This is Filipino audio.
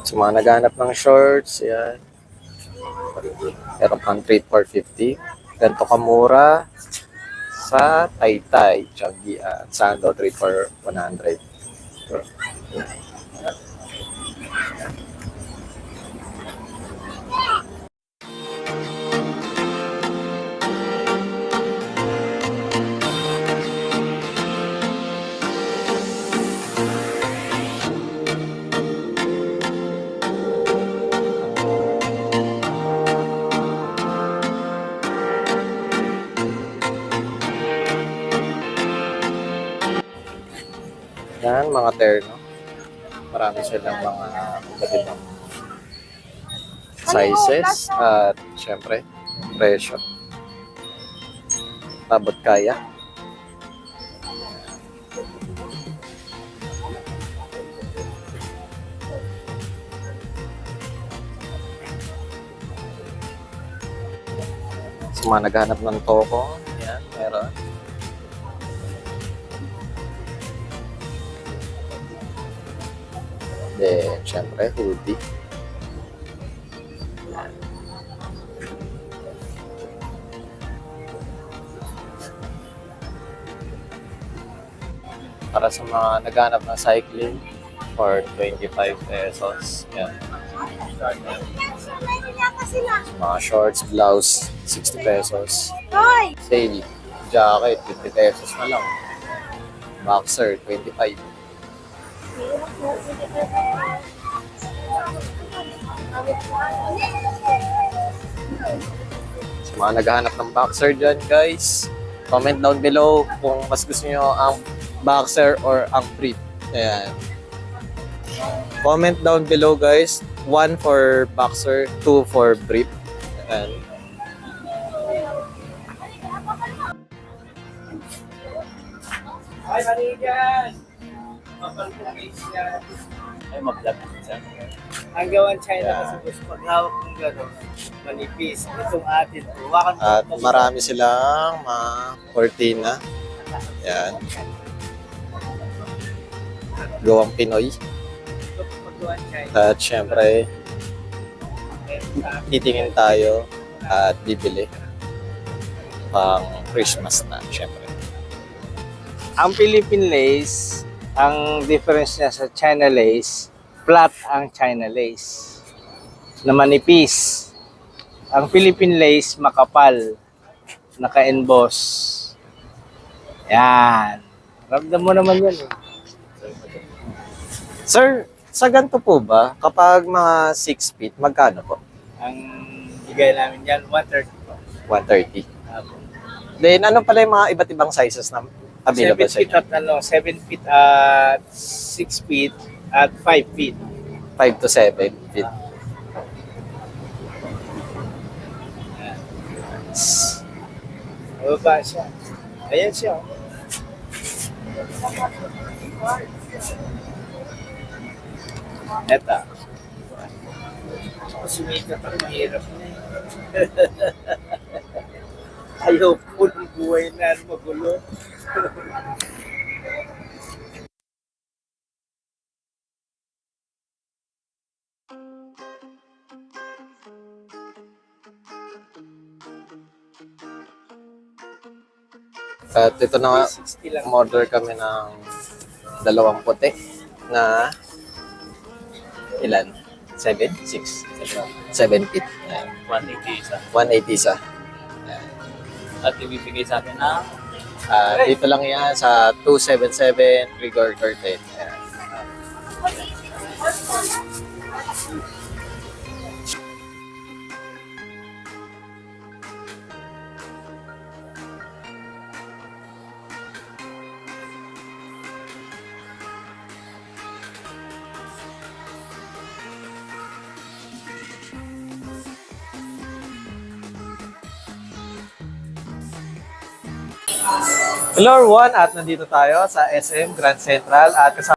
Sa mga naghanap ng shorts, yan. Meron pang 3,450. Ganito kamura sa Taytay, Changi, at Sando, 3,100. Yan, mga terno. Marami silang mga iba't ibang sizes at syempre, presyo. Tabot kaya. Sa mga naghahanap ng toko, yan, meron. Then, syempre, hoodie. Yan. Para sa mga naghanap ng cycling, for 25 pesos. Yan. Mga shorts, blouse, 60 pesos. Sale, jacket, 50 pesos na lang. Boxer, 25. Sa mga naghahanap ng boxer dyan, guys, comment down below kung mas gusto nyo ang boxer or ang brief. Ayan. Comment down below, guys. 1 for boxer, 2 for brief. Ayan. Ay, manigan! Mapalpungis yan. Ay, mag-vlog siya. Ang gawan China kasi gusto paghawak ng gano'n, manipis. Itong atin, huwakan mo. At marami silang mga cortina. Yan. Gawang Pinoy. Paggawan China. At syempre, titingin tayo at bibili pang Christmas na, syempre. Ang Philippine lace, ang difference niya sa China lace, flat ang China lace na manipis. Ang Philippine lace makapal, naka-emboss. Yan. Ramdam mo naman yan eh. Sir, sa ganito po ba, kapag mga 6 feet, magkano po? Ang bigay namin yan, 130 po. 130. Then, ano pala yung mga iba't ibang sizes na available 7 sa feet inyo? at 7 feet at 6 feet at 5 feet. 5 to 7 feet. Baba siya. Ayan siya. Eto. Sumikat ang mahirap na eh. Ayaw po ng buhay na magulo. At ito na nga, 60 lang. order kami ng dalawang puti na ilan? 7? 6? 7 feet. Ayan. 180 isa. 180 isa. At ibibigay sa akin na Dito lang yan sa 277 Rigor Curtain. Ayan. Hello everyone, at nandito tayo sa SM Grand Central at kasama